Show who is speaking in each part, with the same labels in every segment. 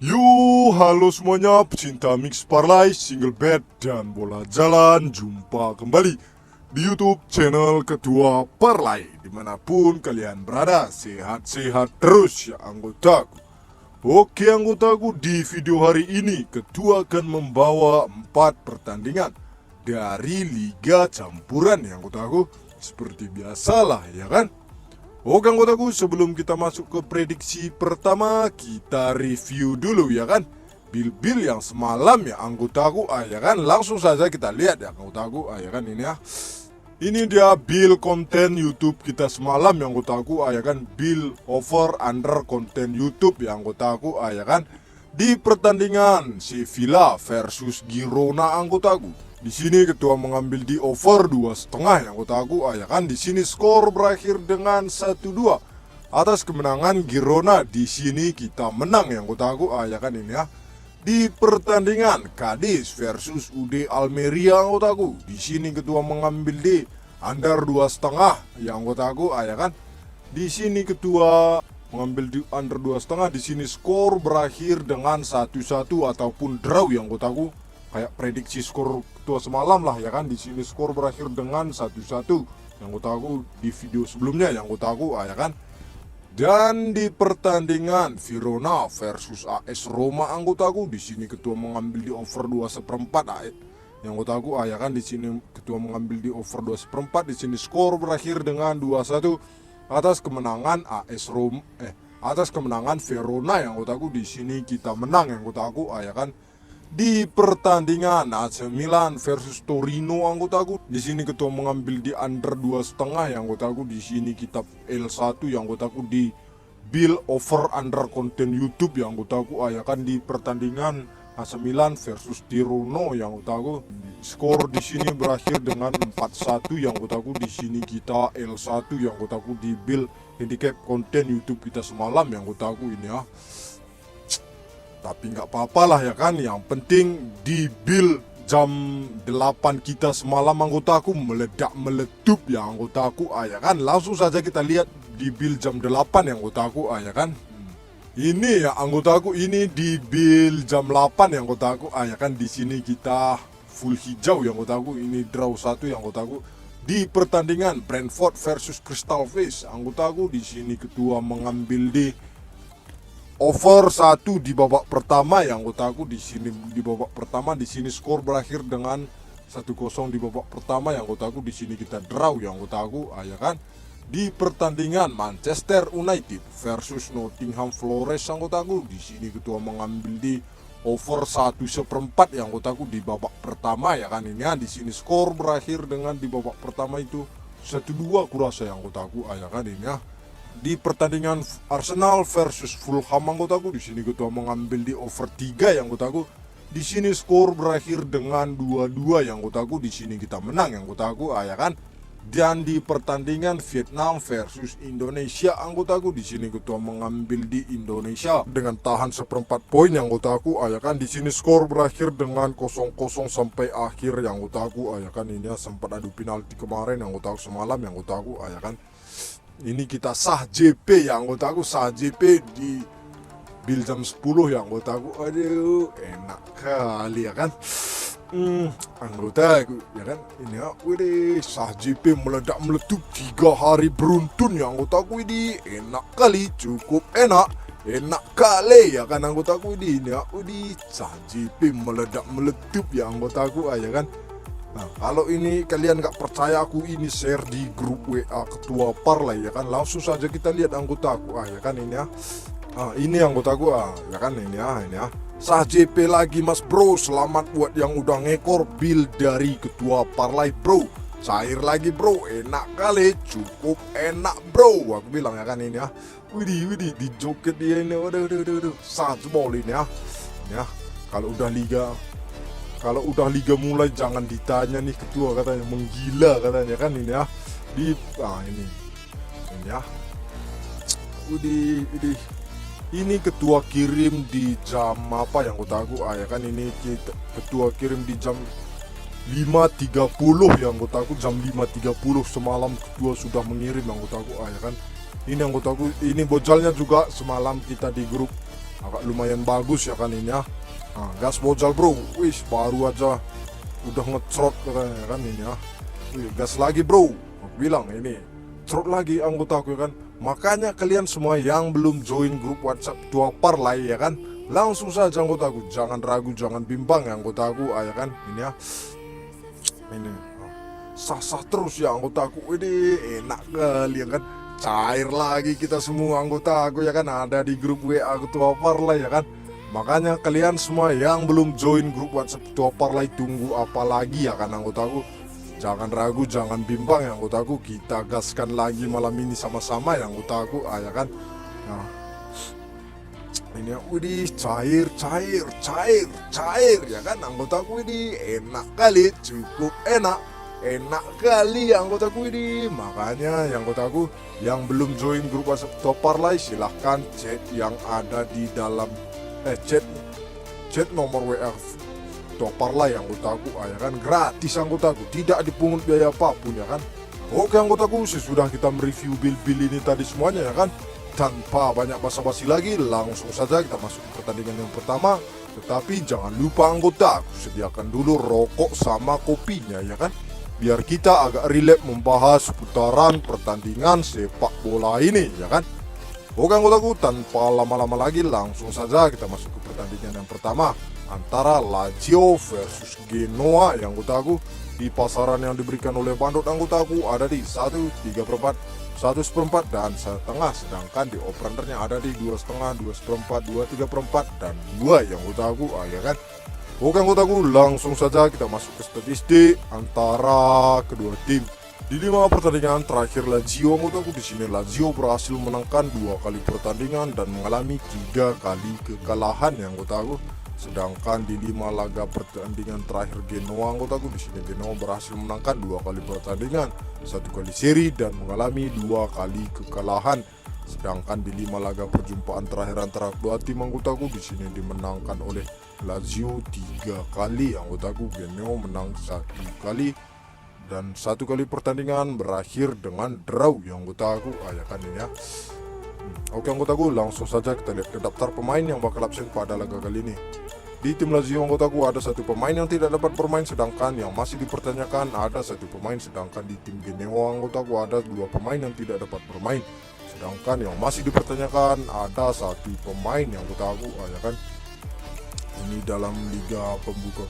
Speaker 1: Halo semuanya, pecinta mix parlay, single bet, dan bola jalan. Jumpa kembali di YouTube channel Ketua Parlay. Dimanapun kalian berada, sehat-sehat terus ya anggotaku. Oke anggotaku, di video hari ini Ketua akan membawa 4 pertandingan dari Liga Campuran ya anggotaku. Seperti biasalah ya kan. Oke anggotaku, sebelum kita masuk ke prediksi pertama, kita review dulu ya kan bil-bil yang semalam ya anggotaku, ya kan. Langsung saja kita lihat ya anggotaku, ya kan. Ini dia bil konten YouTube kita semalam ya anggotaku, ya kan. Bil over under konten YouTube ya anggotaku, ya kan. Di pertandingan Sevilla versus Girona anggotaku. Di sini Ketua mengambil di over 2,5 yang anggotaku, ya kan. Di sini skor berakhir dengan 1-2 atas kemenangan Girona. Di sini kita menang yang anggotaku, ya kan ini ya. Di pertandingan Cadiz versus UD Almeria anggotaku. Di sini Ketua mengambil di under 2,5 yang anggotaku, ya kan. Di sini Ketua mengambil di under 2,5. Di sini skor berakhir dengan 1-1 ataupun draw yang anggotaku. Kayak prediksi skor Ketua semalam lah ya kan. Di sini skor berakhir dengan 1-1 yang gue tahu di video sebelumnya yang gue tahu, ya kan. Dan di pertandingan Verona versus AS Roma anggotaku, di sini Ketua mengambil di over 2/4 yang gue tahu, ya kan. Di sini Ketua mengambil di over 2/4. Di sini skor berakhir dengan 2-1 atas kemenangan atas kemenangan Verona yang gue tahu. Di sini kita menang yang gue tahu, ya kan. Di pertandingan AC Milan versus Torino anggotaku, di sini Ketua mengambil di under 2,5 yang anggotaku. Di sini kita L1 yang anggotaku di bill over under konten YouTube yang anggotaku, ya kan. Di pertandingan AC Milan versus Torino yang anggotaku, skor di sini berakhir dengan 4-1 yang anggotaku. Di sini kita L1 yang anggotaku di bill handicap konten YouTube kita semalam yang anggotaku ini ya. Tapi nggak apa-apa lah ya kan. Yang penting di bil jam 8 kita semalam anggotaku meledak meletup ya anggotaku, ya kan. Langsung saja kita lihat di bil jam 8 ya anggotaku, ya kan. Ini ya anggotaku, ini di bil jam 8 ya anggotaku, ya kan. Di sini kita full hijau ya anggotaku. Ini draw 1 ya anggotaku. Di pertandingan Brentford versus Crystal Palace anggotaku, di sini Ketua mengambil di over 1 di babak pertama yang anggotaku. Di sini di babak pertama, di sini skor berakhir dengan 1-0 di babak pertama yang anggotaku. Di sini kita draw yang anggotaku, ya kan. Di pertandingan Manchester United versus Nottingham Forest anggotaku, di sini Ketua mengambil di over 1/4 yang anggotaku di babak pertama ya kan. Ini ya, di sini skor berakhir dengan di babak pertama itu 1-2 kurasa yang anggotaku, ya kan ini ya. Di pertandingan Arsenal versus Fulham anggotaku, di sini Ketua mengambil di over 3 yang anggotaku. Di sini skor berakhir dengan 2-2 yang anggotaku. Di sini kita menang yang anggotaku, ya kan. Dan di pertandingan Vietnam versus Indonesia anggotaku, di sini Ketua mengambil di Indonesia dengan tahan 1/4 poin yang anggotaku, ya kan. Di sini skor berakhir dengan 0-0 sampai akhir yang anggotaku, ya kan. Ini ya, sempat adu penalti kemarin yang anggotaku semalam yang anggotaku, ya kan. Ini kita sah JP ya anggotaku, sah JP di bil jam 10 ya anggotaku. Aduh, enak kali ya kan. Anggotaku ya kan. Ini ya, wih, sah JP meledak meletup 3 hari beruntun ya anggotaku. Ini enak kali, cukup enak kali ya kan anggotaku. Ini ya, sah JP meledak meletup ya anggotaku, ya kan. Nah, kalau ini kalian nggak percaya aku, ini share di grup WA Ketua Parlay ya kan. Langsung saja kita lihat anggotaku, ya kan ini ya. Ini anggotaku, ya kan ini ya. Sah JP lagi mas bro. Selamat buat yang udah ngekor bil dari Ketua Parlay bro. Cair lagi bro, enak kali, cukup enak bro. Aku bilang ya kan ini ya. Widih di joget dia ini, waduh. Sah jebol ini ya. Ini ya. Kalau udah liga mulai jangan ditanya nih Ketua, katanya menggila katanya kan ini ya. Ini ya. Ini Ketua kirim di jam apa yang tahu, ya kan. Ini Ketua kirim di jam 5.30 yang tahu, jam 5.30 semalam Ketua sudah mengirim yang tahu, ya kan. Ini yang tahu, ini bojalnya juga semalam kita di grup agak lumayan bagus ya kan ini ya. Nah, gas bojal bro, wis baru aja udah ngecrot katanya kan ini ya. Wih, gas lagi bro, aku bilang ini cerot lagi anggotaku ya kan. Makanya kalian semua yang belum join grup WhatsApp Ketua Parlay ya kan, langsung saja anggotaku, jangan ragu, jangan bimbang ya anggotaku ya kan ini ya. Ini sah-sah terus ya anggotaku, ini enak kali ya kan, cair lagi kita semua anggotaku ya kan, ada di grup WA Ketua Parlay ya kan. Makanya kalian semua yang belum join grup WhatsApp Ketua Parlay, tunggu apa lagi ya kan anggotaku. Jangan ragu, jangan bimbang ya anggotaku, kita gaskan lagi malam ini sama-sama ya anggotaku ya kan. Nah, ini widih cair ya kan anggotaku, ini enak kali, cukup enak kali ya anggotaku ini. Makanya yang anggotaku yang belum join grup WhatsApp Ketua Parlay, silahkan chat yang ada di dalam chat nomor WA Ketua Parlay anggotaku ya kan, gratis anggotaku, tidak dipungut biaya apapun ya kan. Oke anggotaku, sesudah kita mereview bil-bil ini tadi semuanya ya kan, tanpa banyak basa-basi lagi, langsung saja kita masuk ke pertandingan yang pertama. Tetapi jangan lupa anggotaku, sediakan dulu rokok sama kopinya ya kan, biar kita agak rileks membahas seputaran pertandingan sepak bola ini ya kan. Oke anggotaku, tanpa lama-lama lagi langsung saja kita masuk ke pertandingan yang pertama antara Lazio versus Genoa yang anggotaku. Di pasaran yang diberikan oleh Bandot anggotaku ada di 1/3/4, 1/4 dan 1/2, sedangkan di over-undernya ada di 2/5, 2/4, 2/3/4 dan 2 yang anggotaku ya kan. Oke anggotaku, langsung saja kita masuk ke statistik antara kedua tim. Di 5 pertandingan terakhir Lazio anggotaku, di sini Lazio berhasil menangkan 2 kali pertandingan dan mengalami 3 kali kekalahan yang anggotaku. Sedangkan di 5 laga pertandingan terakhir Genoa anggotaku, di sini Genoa berhasil menangkan 2 kali pertandingan, 1 kali seri dan mengalami 2 kali kekalahan. Sedangkan di 5 laga perjumpaan terakhir antara kedua tim anggotaku, di sini dimenangkan oleh Lazio 3 kali anggotaku, Genoa menang 1 kali dan 1 kali pertandingan berakhir dengan draw yang anggotaku ya kan ini ya. Oke anggotaku, langsung saja kita lihat ke daftar pemain yang bakal absen pada laga kali ini. Di tim Lazio anggotaku ada 1 pemain yang tidak dapat bermain, sedangkan yang masih dipertanyakan ada 1 pemain. Sedangkan di tim Genoa anggotaku ada 2 pemain yang tidak dapat bermain, sedangkan yang masih dipertanyakan ada 1 pemain yang anggotaku ya kan. Ini dalam liga pembuka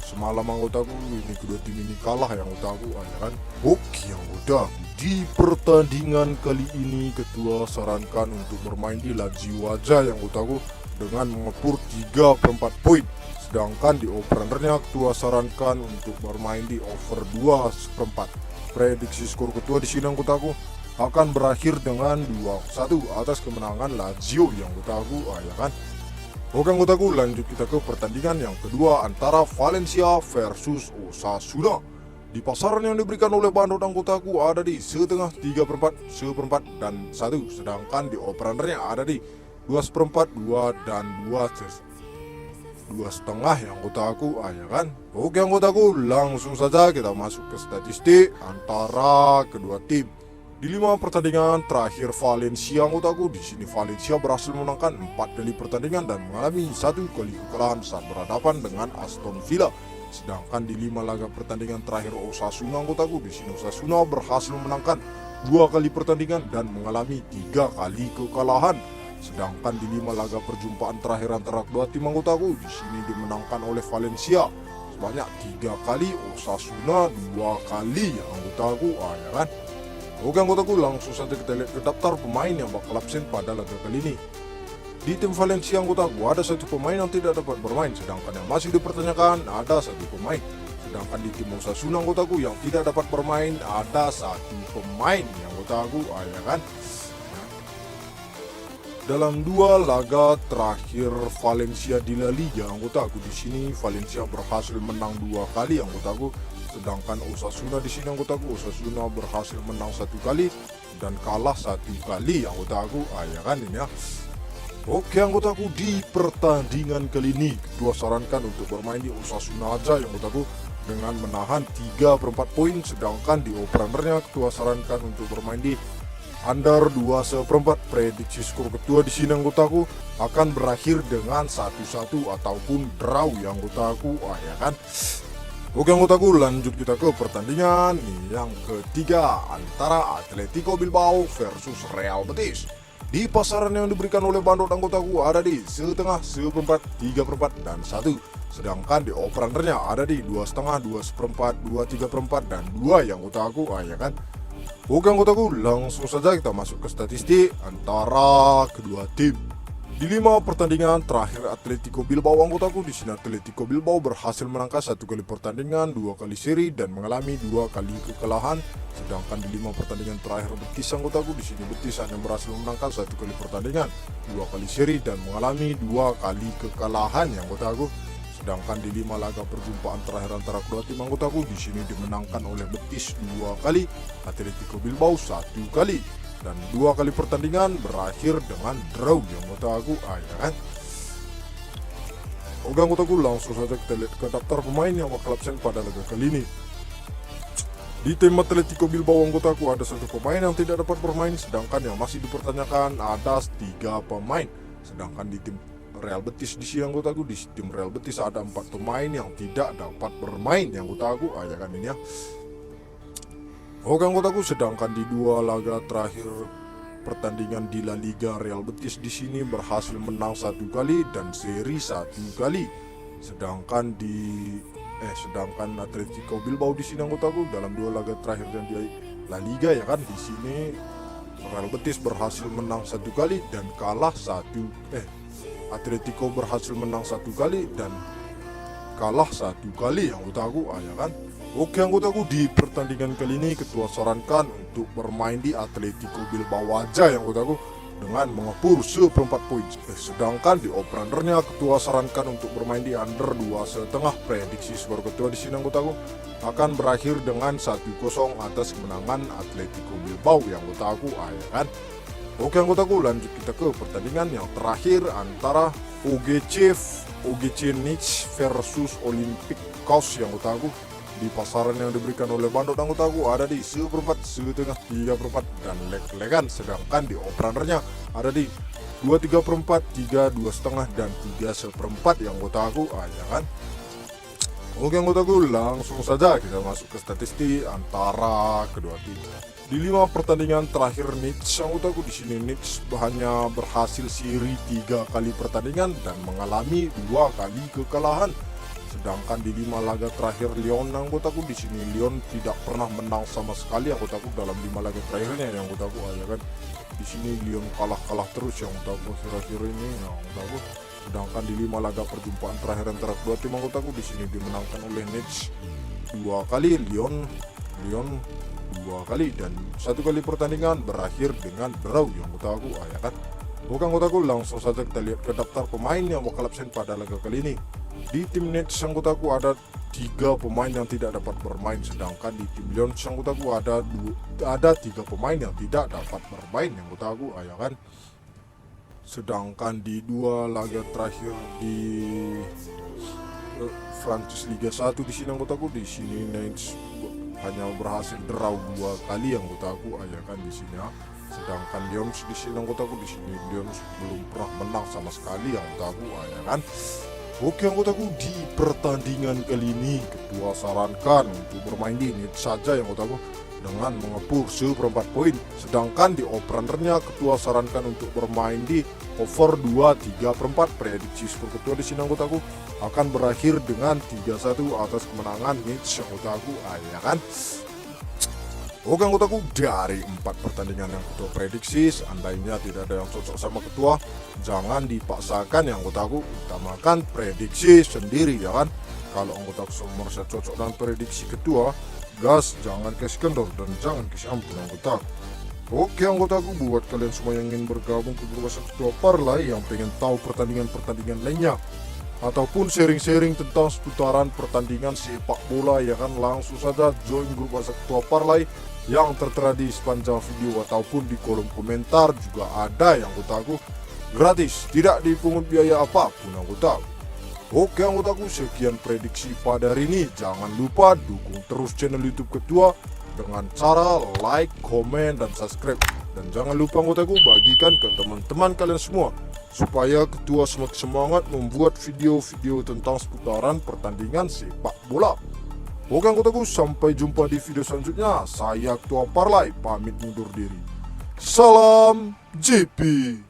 Speaker 1: semalam anggotaku, ini kedua tim ini kalah yang anggotaku ya kan. Oke anggotaku, di pertandingan kali ini ketua sarankan untuk bermain di Lazio aja yang anggotaku dengan mengepur 3/4 poin. Sedangkan di over-undernya ketua sarankan untuk bermain di over 2/4. Prediksi skor ketua di sini anggotaku akan berakhir dengan 2-1 atas kemenangan Lazio yang anggotaku ya kan. Oke anggotaku, lanjut kita ke pertandingan yang kedua antara Valencia versus Osasuna. Di pasaran yang diberikan oleh Bandot anggotaku ada di 1/2, 3/4, 1/4 dan 1, sedangkan di over-undernya ada di 2/4, 2 dan 2,5 yang anggotaku ya kan. Oke anggotaku, langsung saja kita masuk ke statistik antara kedua tim. Di 5 pertandingan terakhir Valencia anggotaku, di sini Valencia berhasil menangkan 4 kali pertandingan dan mengalami 1 kali kekalahan saat berhadapan dengan Aston Villa. Sedangkan di 5 laga pertandingan terakhir Osasuna anggotaku, di sini Osasuna berhasil menangkan 2 kali pertandingan dan mengalami 3 kali kekalahan. Sedangkan di 5 laga perjumpaan terakhir antara kedua tim anggotaku, di sini dimenangkan oleh Valencia sebanyak 3 kali, Osasuna 2 kali yang anggotaku ya kan. Oke anggotaku, langsung saja kita lihat ke daftar pemain yang bakal absen pada laga kali ini. Di tim Valencia anggotaku ada 1 pemain yang tidak dapat bermain, sedangkan yang masih dipertanyakan ada 1 pemain. Sedangkan di tim Osasuna anggotaku yang tidak dapat bermain ada 1 pemain yang anggotaku ya kan. Dalam 2 laga terakhir Valencia di La Liga anggotaku, di sini Valencia berhasil menang 2 kali anggotaku. Sedangkan Osasuna di sini anggotaku, Osasuna berhasil menang 1 kali dan kalah 1 kali anggotaku ya kan ini ya. Oke anggotaku, di pertandingan kali ini ketua sarankan untuk bermain di Osasuna aja yang anggotaku dengan menahan 3/4 poin. Sedangkan di over-undernya ketua sarankan untuk bermain di under 2/4. Prediksi skor ketua di sini anggotaku akan berakhir dengan 1-1 ataupun draw ya anggotaku. Ya kan. Oke anggotaku, lanjut kita ke pertandingan yang ketiga antara Atletico Bilbao versus Real Betis. Di pasaran yang diberikan oleh bandot anggotaku ada di setengah, seperempat, 3/4, dan 1. Sedangkan di over-undernya ada di 2,5, 2/4, 2/3/4, dan 2 yang anggotaku. Ya kan. Oke anggotaku, langsung saja kita masuk ke statistik antara kedua tim. Di 5 pertandingan terakhir Atletico Bilbao anggotaku, di sini Atletico Bilbao berhasil menangkan 1 kali pertandingan, 2 kali seri, dan mengalami 2 kali kekalahan. Sedangkan di 5 pertandingan terakhir Betis anggotaku, di sini Betis hanya berhasil menangkan 1 kali pertandingan, 2 kali seri, dan mengalami 2 kali kekalahan yang anggotaku. Sedangkan di 5 laga perjumpaan terakhir antara kedua tim anggotaku, di sini dimenangkan oleh Betis 2 kali, Atletico Bilbao 1 kali. Dan 2 kali pertandingan berakhir dengan draw yang anggotaku. Ya kan. Oke anggotaku, langsung saja kita lihat ke daftar pemain yang bakal absen pada laga kali ini. Di tim Atletico Bilbao anggotaku ada 1 pemain yang tidak dapat bermain, sedangkan yang masih dipertanyakan ada 3 pemain. Sedangkan di tim Real Betis di sini anggotaku, di tim Real Betis ada 4 pemain yang tidak dapat bermain yang anggotaku. Ya kan ini ya. Oke anggotaku, sedangkan di 2 laga terakhir pertandingan di La Liga, Real Betis di sini berhasil menang 1 kali dan seri 1 kali. Sedangkan Atletico Bilbao di sini anggotaku dalam 2 laga terakhir dan di La Liga ya kan, di sini Real Betis berhasil menang 1 kali dan kalah Atletico berhasil menang 1 kali dan kalah 1 kali yang anggotaku. Ya kan. Oke anggotaku, di pertandingan kali ini ketua sarankan untuk bermain di Atletico Bilbao aja yang anggotaku dengan mengepur 1/4 poin. Sedangkan di over-undernya ketua sarankan untuk bermain di under 2,5. Prediksi skor ketua di sini anggotaku akan berakhir dengan 1-0 atas kemenangan Atletico Bilbao yang anggotaku. Ya kan. Oke anggotaku, lanjut kita ke pertandingan yang terakhir antara OGC Nice versus Olympiakos yang anggotaku. Di pasaran yang diberikan oleh bandot anggotaku ada di 1/4, 1/2, 3/4, dan leg-legan. Sedangkan di over-undernya ada di 2/3/4, 3, 2,5, dan 3/4 yang anggotaku. Ya kan. Oke anggotaku, langsung saja kita masuk ke statistik antara kedua tim. Di 5 pertandingan terakhir Nice anggotaku, di sini Nice hanya berhasil seri 3 kali pertandingan dan mengalami 2 kali kekalahan. Sedangkan di 5 laga terakhir Lyon anggotaku, di sini Lyon tidak pernah menang sama sekali anggotaku dalam 5 laga terakhirnya yang anggotaku. Ya kan. Di sini Lyon kalah terus yang anggotaku akhir-akhir ini yang anggotaku. Sedangkan di 5 laga perjumpaan terakhir antara kedua tim anggotaku, di sini dimenangkan oleh Nice 2 kali, Lyon 2 kali, dan 1 kali pertandingan berakhir dengan draw yang anggotaku. Ya kan. Oke anggotaku, langsung saja kita lihat ke daftar pemain yang bakal absen pada laga kali ini. Di tim Nets anggotaku ada 3 pemain yang tidak dapat bermain, sedangkan di tim Lyon anggotaku ada 3 pemain yang tidak dapat bermain yang anggotaku. Ya kan. Sedangkan di 2 laga terakhir di Prancis Liga 1 di sini anggotaku, di sini Nets hanya berhasil draw 2 kali yang anggotaku. Ya kan di sini ya. Sedangkan Lyon di sini anggotaku, di sini Lyon belum pernah menang sama sekali yang anggotaku. Ya kan. Oke anggotaku, di pertandingan kali ini ketua sarankan untuk bermain di Nice saja yang anggotaku dengan mengepur 1/4 poin. Sedangkan di over-undernya ketua sarankan untuk bermain di over 2/3/4. Prediksi skor ketua di sini anggotaku akan berakhir dengan 3-1 atas kemenangan Nice anggotaku. Ya kan. Oke anggotaku, dari 4 pertandingan yang ketua prediksi, seandainya tidak ada yang cocok sama ketua, jangan dipaksakan yang anggotaku, utamakan prediksi sendiri ya kan. Kalau anggotaku semua merasa cocok dengan prediksi ketua, gas, jangan kasih kendor dan jangan kasih ampun anggotaku. Oke anggotaku, buat kalian semua yang ingin bergabung ke grup WhatsApp ketua parlay, yang pengen tahu pertandingan-pertandingan lainnya ataupun sharing-sharing tentang seputaran pertandingan sepak bola ya kan, langsung saja join grup WhatsApp ketua parlay yang tertera di sepanjang video ataupun di kolom komentar. Juga ada yang anggotaku gratis, tidak dipungut biaya apapun anggotaku. Oke anggotaku, sekian prediksi pada hari ini. Jangan lupa dukung terus channel YouTube ketua dengan cara like, komen, dan subscribe. Dan jangan lupa anggotaku, bagikan ke teman-teman kalian semua supaya ketua semakin semangat membuat video-video tentang seputaran pertandingan sepak bola. Oke anggotaku, sampai jumpa di video selanjutnya. Saya Ketua Parlay pamit mundur diri. Salam JP.